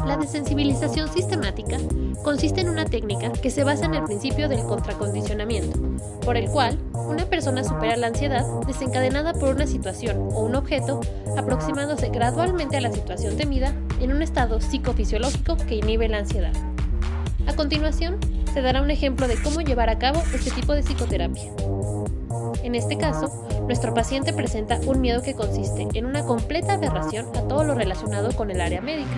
La desensibilización sistemática consiste en una técnica que se basa en el principio del contracondicionamiento, por el cual una persona supera la ansiedad desencadenada por una situación o un objeto, aproximándose gradualmente a la situación temida en un estado psicofisiológico que inhibe la ansiedad. A continuación, se dará un ejemplo de cómo llevar a cabo este tipo de psicoterapia. En este caso, nuestro paciente presenta un miedo que consiste en una completa aberración a todo lo relacionado con el área médica,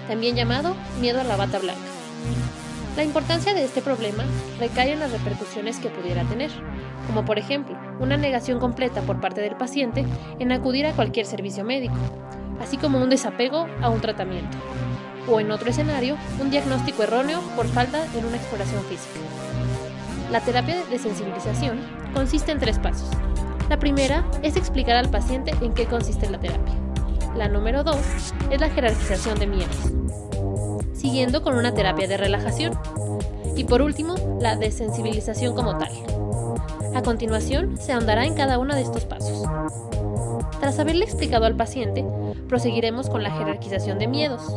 también llamado miedo a la bata blanca. La importancia de este problema recae en las repercusiones que pudiera tener, como por ejemplo, una negación completa por parte del paciente en acudir a cualquier servicio médico, así como un desapego a un tratamiento, o en otro escenario, un diagnóstico erróneo por falta en una exploración física. La terapia de desensibilización consiste en 3 pasos. La primera es explicar al paciente en qué consiste la terapia. La número 2 es la jerarquización de miedos, siguiendo con una terapia de relajación. Y por último, la desensibilización como tal. A continuación, se ahondará en cada uno de estos pasos. Tras haberle explicado al paciente, proseguiremos con la jerarquización de miedos.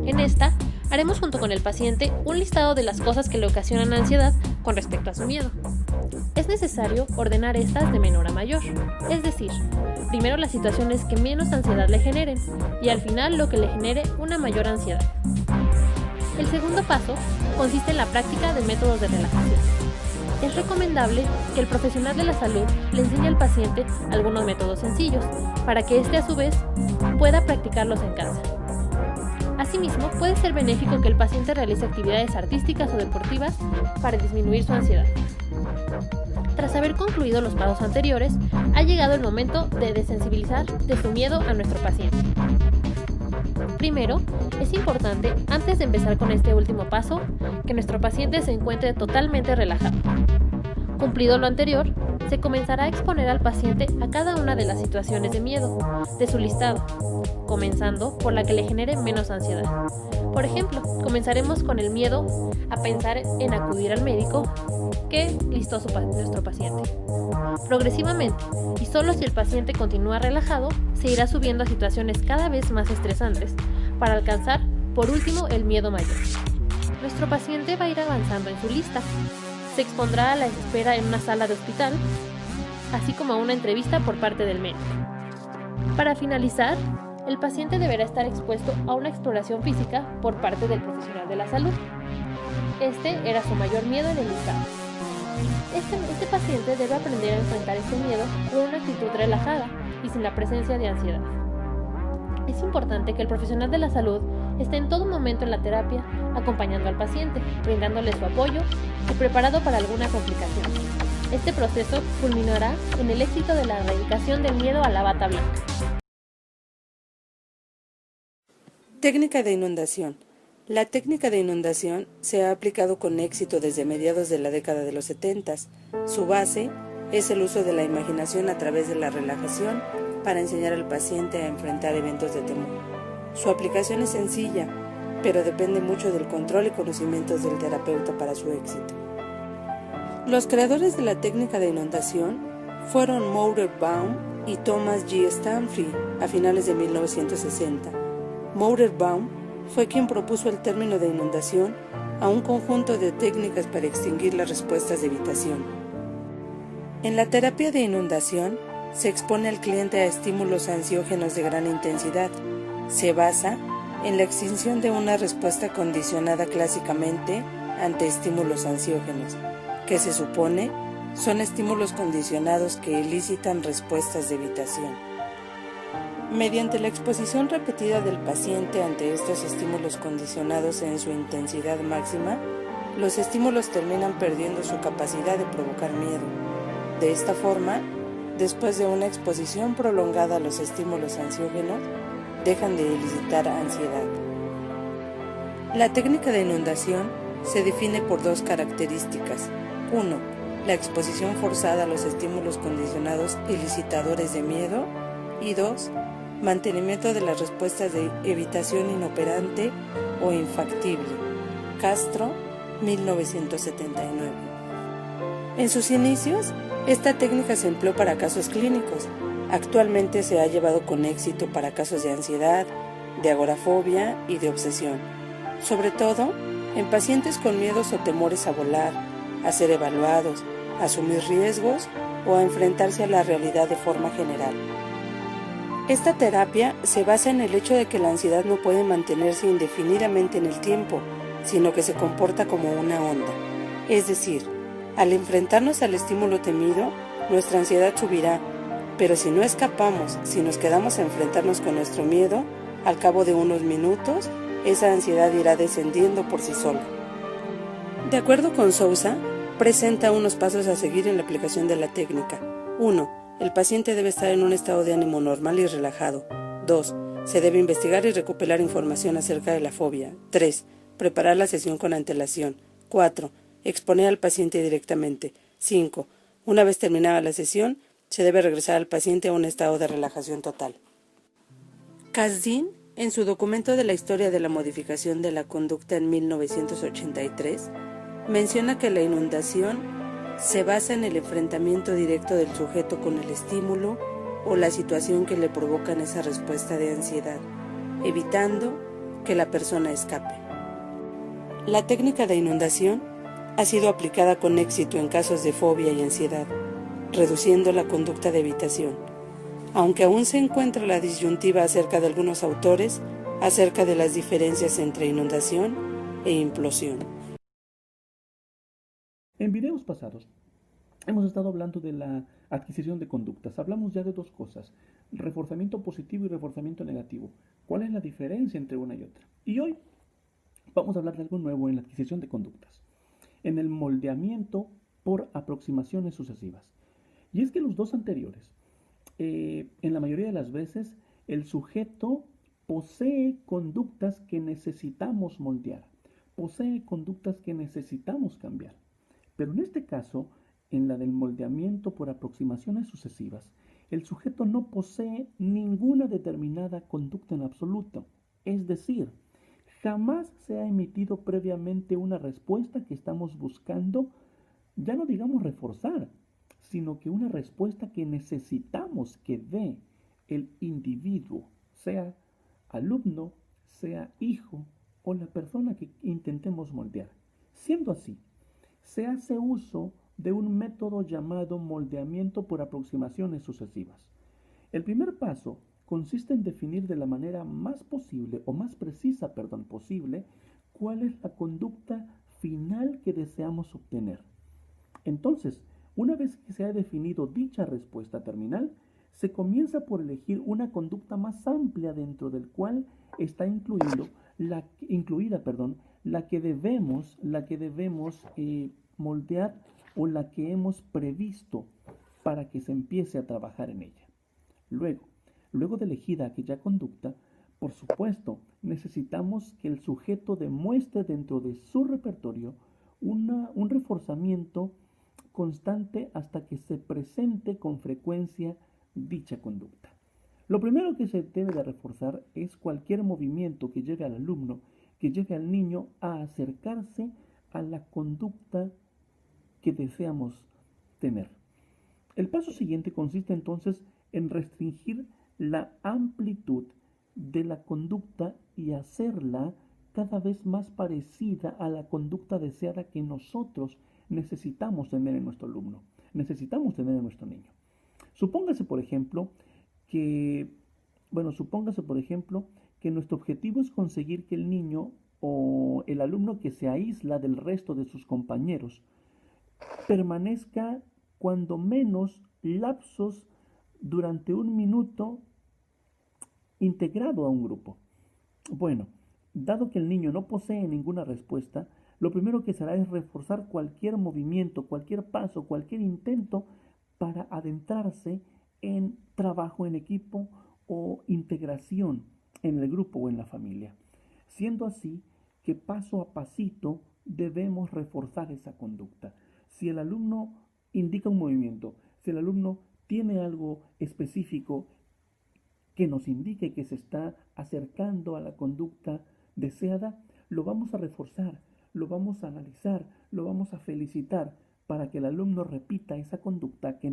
En esta, haremos junto con el paciente un listado de las cosas que le ocasionan ansiedad con respecto a su miedo. Es necesario ordenar estas de menor a mayor, es decir, primero las situaciones que menos ansiedad le generen y al final lo que le genere una mayor ansiedad. El segundo paso consiste en la práctica de métodos de relajación. Es recomendable que el profesional de la salud le enseñe al paciente algunos métodos sencillos para que éste a su vez pueda practicarlos en casa. Asimismo, puede ser benéfico que el paciente realice actividades artísticas o deportivas para disminuir su ansiedad. Tras haber concluido los pasos anteriores, ha llegado el momento de desensibilizar de su miedo a nuestro paciente. Primero, es importante, antes de empezar con este último paso, que nuestro paciente se encuentre totalmente relajado. Cumplido lo anterior, se comenzará a exponer al paciente a cada una de las situaciones de miedo de su listado, comenzando por la que le genere menos ansiedad. Por ejemplo, comenzaremos con el miedo a pensar en acudir al médico que listó nuestro paciente. Progresivamente, y solo si el paciente continúa relajado, se irá subiendo a situaciones cada vez más estresantes para alcanzar, por último, el miedo mayor. Nuestro paciente va a ir avanzando en su lista. Se expondrá a la espera en una sala de hospital, así como a una entrevista por parte del médico. Para finalizar, el paciente deberá estar expuesto a una exploración física por parte del profesional de la salud. Este era su mayor miedo en el listado. Este paciente debe aprender a enfrentar este miedo con una actitud relajada y sin la presencia de ansiedad. Es importante que el profesional de la salud esté en todo momento en la terapia, acompañando al paciente, brindándole su apoyo y preparado para alguna complicación. Este proceso culminará en el éxito de la erradicación del miedo a la bata blanca. Técnica de inundación. La técnica de inundación se ha aplicado con éxito desde mediados de la década de los 70. Su base es el uso de la imaginación a través de la relajación para enseñar al paciente a enfrentar eventos de temor. Su aplicación es sencilla, pero depende mucho del control y conocimientos del terapeuta para su éxito. Los creadores de la técnica de inundación fueron Maurer Baum y Thomas G. Stanfrey a finales de 1960. Maurer Baum fue quien propuso el término de inundación a un conjunto de técnicas para extinguir las respuestas de evitación. En la terapia de inundación se expone al cliente a estímulos ansiógenos de gran intensidad. Se basa en la extinción de una respuesta condicionada clásicamente ante estímulos ansiógenos, que se supone son estímulos condicionados que elicitan respuestas de evitación. Mediante la exposición repetida del paciente ante estos estímulos condicionados en su intensidad máxima, los estímulos terminan perdiendo su capacidad de provocar miedo. De esta forma, después de una exposición prolongada a los estímulos ansiógenos, dejan de elicitar ansiedad. La técnica de inundación se define por 2 características. 1. La exposición forzada a los estímulos condicionados elicitadores de miedo. Y 2. Mantenimiento de las respuestas de evitación inoperante o infactible. Castro, 1979. En sus inicios, esta técnica se empleó para casos clínicos. Actualmente se ha llevado con éxito para casos de ansiedad, de agorafobia y de obsesión, sobre todo en pacientes con miedos o temores a volar, a ser evaluados, a asumir riesgos o a enfrentarse a la realidad de forma general. Esta terapia se basa en el hecho de que la ansiedad no puede mantenerse indefinidamente en el tiempo, sino que se comporta como una onda. Es decir, al enfrentarnos al estímulo temido, nuestra ansiedad subirá, pero si no escapamos, si nos quedamos a enfrentarnos con nuestro miedo, al cabo de unos minutos, esa ansiedad irá descendiendo por sí sola. De acuerdo con Sousa, presenta unos pasos a seguir en la aplicación de la técnica. 1. El paciente debe estar en un estado de ánimo normal y relajado. 2. Se debe investigar y recopilar información acerca de la fobia. 3. Preparar la sesión con antelación. 4. Exponer al paciente directamente. 5. Una vez terminada la sesión, se debe regresar al paciente a un estado de relajación total. Kasdin, en su documento de la historia de la modificación de la conducta en 1983, menciona que la inundación se basa en el enfrentamiento directo del sujeto con el estímulo o la situación que le provocan esa respuesta de ansiedad, evitando que la persona escape. La técnica de inundación ha sido aplicada con éxito en casos de fobia y ansiedad, reduciendo la conducta de evitación, aunque aún se encuentra la disyuntiva acerca de algunos autores acerca de las diferencias entre inundación e implosión. En videos pasados hemos estado hablando de la adquisición de conductas. Hablamos ya de dos cosas, reforzamiento positivo y reforzamiento negativo. ¿Cuál es la diferencia entre una y otra? Y hoy vamos a hablar de algo nuevo en la adquisición de conductas, en el moldeamiento por aproximaciones sucesivas. Y es que los dos anteriores, en la mayoría de las veces, el sujeto posee conductas que necesitamos moldear, posee conductas que necesitamos cambiar. Pero en este caso, en la del moldeamiento por aproximaciones sucesivas, el sujeto no posee ninguna determinada conducta en absoluto. Es decir, jamás se ha emitido previamente una respuesta que estamos buscando, ya no digamos reforzar, sino que una respuesta que necesitamos que dé el individuo, sea alumno, sea hijo o la persona que intentemos moldear. Siendo así, se hace uso de un método llamado moldeamiento por aproximaciones sucesivas. El primer paso consiste en definir de la manera más posible o más precisa, posible, cuál es la conducta final que deseamos obtener. Entonces, una vez que se ha definido dicha respuesta terminal, se comienza por elegir una conducta más amplia dentro del cual está incluida la que debemos moldear o la que hemos previsto para que se empiece a trabajar en ella. Luego de elegida aquella conducta, por supuesto, necesitamos que el sujeto demuestre dentro de su repertorio un reforzamiento constante hasta que se presente con frecuencia dicha conducta. Lo primero que se debe de reforzar es cualquier movimiento que lleve al alumno, que lleve al niño a acercarse a la conducta que deseamos tener. El paso siguiente consiste entonces en restringir la amplitud de la conducta y hacerla cada vez más parecida a la conducta deseada que nosotros necesitamos tener en nuestro alumno, necesitamos tener en nuestro niño. Supóngase, por ejemplo, que nuestro objetivo es conseguir que el niño o el alumno que se aísla del resto de sus compañeros permanezca cuando menos lapsos durante 1 minuto integrado a un grupo. Bueno, dado que el niño no posee ninguna respuesta, lo primero que se hará es reforzar cualquier movimiento, cualquier paso, cualquier intento para adentrarse en trabajo en equipo o integración en el grupo o en la familia. Siendo así que paso a pasito debemos reforzar esa conducta. Si el alumno indica un movimiento, si el alumno tiene algo específico que nos indique que se está acercando a la conducta deseada, lo vamos a reforzar, lo vamos a analizar, lo vamos a felicitar para que el alumno repita esa conducta que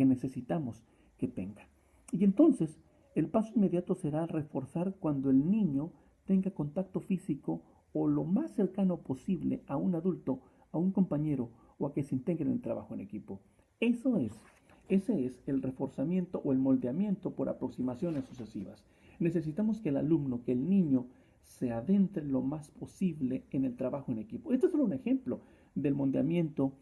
necesitamos que tenga. Y entonces, El paso inmediato será reforzar cuando el niño tenga contacto físico o lo más cercano posible a un adulto, a un compañero o a que se integre en el trabajo en equipo. Ese es el reforzamiento o el moldeamiento por aproximaciones sucesivas. Necesitamos que el alumno, que el niño, se adentre lo más posible en el trabajo en equipo. Este es solo un ejemplo del moldeamiento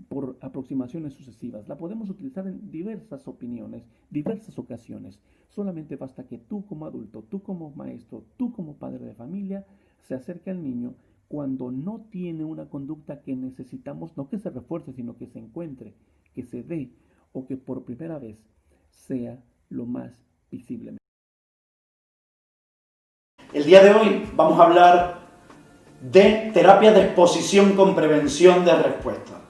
por aproximaciones sucesivas. La podemos utilizar en diversas opiniones, diversas ocasiones. Solamente basta que tú como adulto, tú como maestro, tú como padre de familia, se acerque al niño cuando no tiene una conducta que necesitamos, no que se refuerce, sino que se encuentre, que se dé o que por primera vez sea lo más visible. El día de hoy vamos a hablar de terapia de exposición con prevención de respuesta.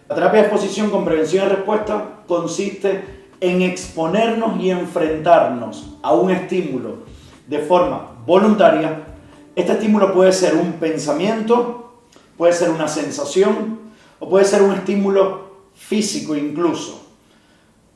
La terapia de exposición con prevención de respuesta consiste en exponernos y enfrentarnos a un estímulo de forma voluntaria. Este estímulo puede ser un pensamiento, puede ser una sensación o puede ser un estímulo físico incluso.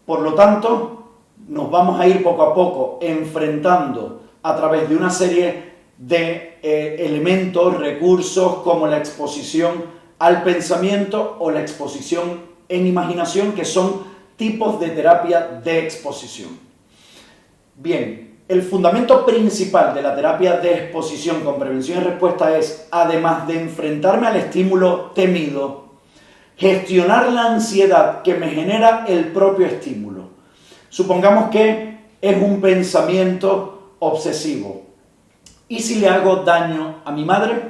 Por lo tanto, nos vamos a ir poco a poco enfrentando a través de una serie de elementos, recursos como la exposición al pensamiento o la exposición en imaginación, que son tipos de terapia de exposición. Bien, el fundamento principal de la terapia de exposición con prevención y respuesta es, además de enfrentarme al estímulo temido, gestionar la ansiedad que me genera el propio estímulo. Supongamos que es un pensamiento obsesivo. ¿Y si le hago daño a mi madre?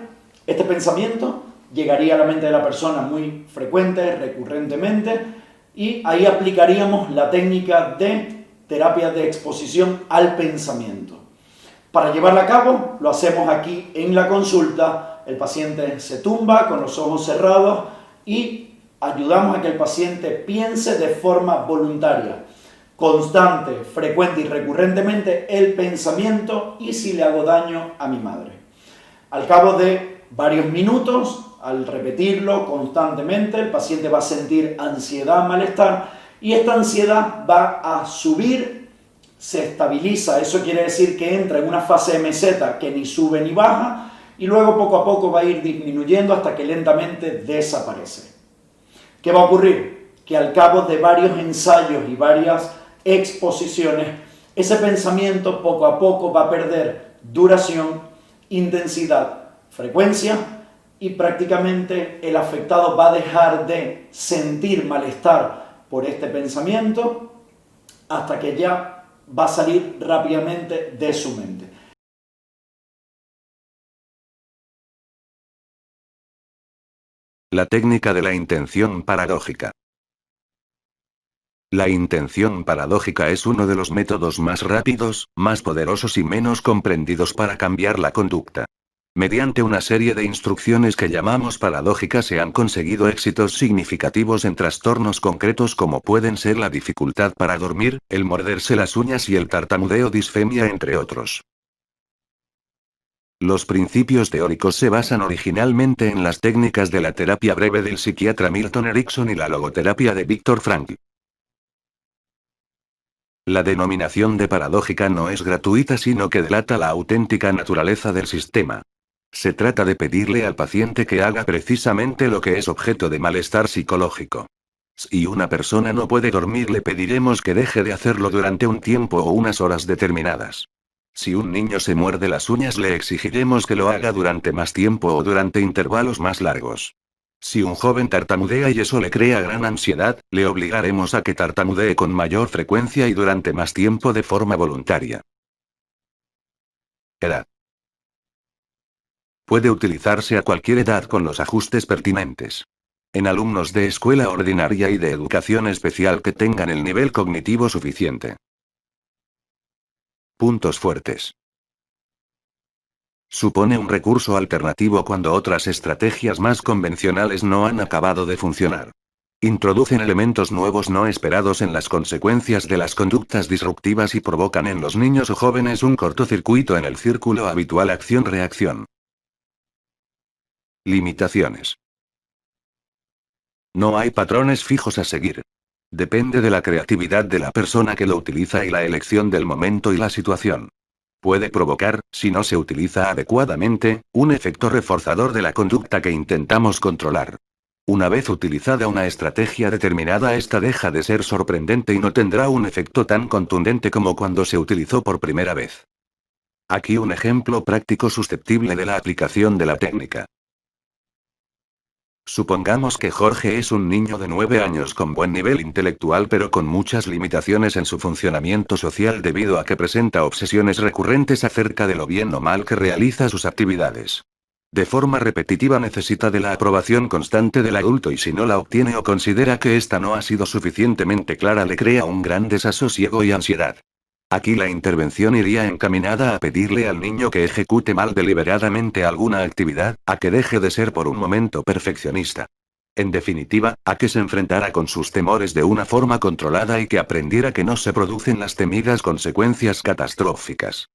Este pensamiento llegaría a la mente de la persona muy frecuente, recurrentemente, y ahí aplicaríamos la técnica de terapia de exposición al pensamiento. Para llevarla a cabo, lo hacemos aquí en la consulta. El paciente se tumba con los ojos cerrados y ayudamos a que el paciente piense de forma voluntaria, constante, frecuente y recurrentemente el pensamiento: ¿y si le hago daño a mi madre? Al cabo de varios minutos, al repetirlo constantemente, el paciente va a sentir ansiedad, malestar, y esta ansiedad va a subir, se estabiliza. Eso quiere decir que entra en una fase de meseta que ni sube ni baja, y luego poco a poco va a ir disminuyendo hasta que lentamente desaparece. ¿Qué va a ocurrir? Que al cabo de varios ensayos y varias exposiciones, ese pensamiento poco a poco va a perder duración, intensidad, frecuencia, y prácticamente el afectado va a dejar de sentir malestar por este pensamiento hasta que ya va a salir rápidamente de su mente. La técnica de la intención paradójica. La intención paradójica es uno de los métodos más rápidos, más poderosos y menos comprendidos para cambiar la conducta. Mediante una serie de instrucciones que llamamos paradójicas se han conseguido éxitos significativos en trastornos concretos como pueden ser la dificultad para dormir, el morderse las uñas y el tartamudeo disfemia, entre otros. Los principios teóricos se basan originalmente en las técnicas de la terapia breve del psiquiatra Milton Erickson y la logoterapia de Viktor Frankl. La denominación de paradójica no es gratuita, sino que delata la auténtica naturaleza del sistema. Se trata de pedirle al paciente que haga precisamente lo que es objeto de malestar psicológico. Si una persona no puede dormir, le pediremos que deje de hacerlo durante un tiempo o unas horas determinadas. Si un niño se muerde las uñas, le exigiremos que lo haga durante más tiempo o durante intervalos más largos. Si un joven tartamudea y eso le crea gran ansiedad, le obligaremos a que tartamudee con mayor frecuencia y durante más tiempo de forma voluntaria. Edad. Puede utilizarse a cualquier edad con los ajustes pertinentes. En alumnos de escuela ordinaria y de educación especial que tengan el nivel cognitivo suficiente. Puntos fuertes. Supone un recurso alternativo cuando otras estrategias más convencionales no han acabado de funcionar. Introducen elementos nuevos no esperados en las consecuencias de las conductas disruptivas y provocan en los niños o jóvenes un cortocircuito en el círculo habitual acción-reacción. Limitaciones. No hay patrones fijos a seguir. Depende de la creatividad de la persona que lo utiliza y la elección del momento y la situación. Puede provocar, si no se utiliza adecuadamente, un efecto reforzador de la conducta que intentamos controlar. Una vez utilizada una estrategia determinada, esta deja de ser sorprendente y no tendrá un efecto tan contundente como cuando se utilizó por primera vez. Aquí un ejemplo práctico susceptible de la aplicación de la técnica. Supongamos que Jorge es un niño de 9 años con buen nivel intelectual pero con muchas limitaciones en su funcionamiento social debido a que presenta obsesiones recurrentes acerca de lo bien o mal que realiza sus actividades. De forma repetitiva necesita de la aprobación constante del adulto y si no la obtiene o considera que ésta no ha sido suficientemente clara le crea un gran desasosiego y ansiedad. Aquí la intervención iría encaminada a pedirle al niño que ejecute mal deliberadamente alguna actividad, a que deje de ser por un momento perfeccionista. En definitiva, a que se enfrentara con sus temores de una forma controlada y que aprendiera que no se producen las temidas consecuencias catastróficas.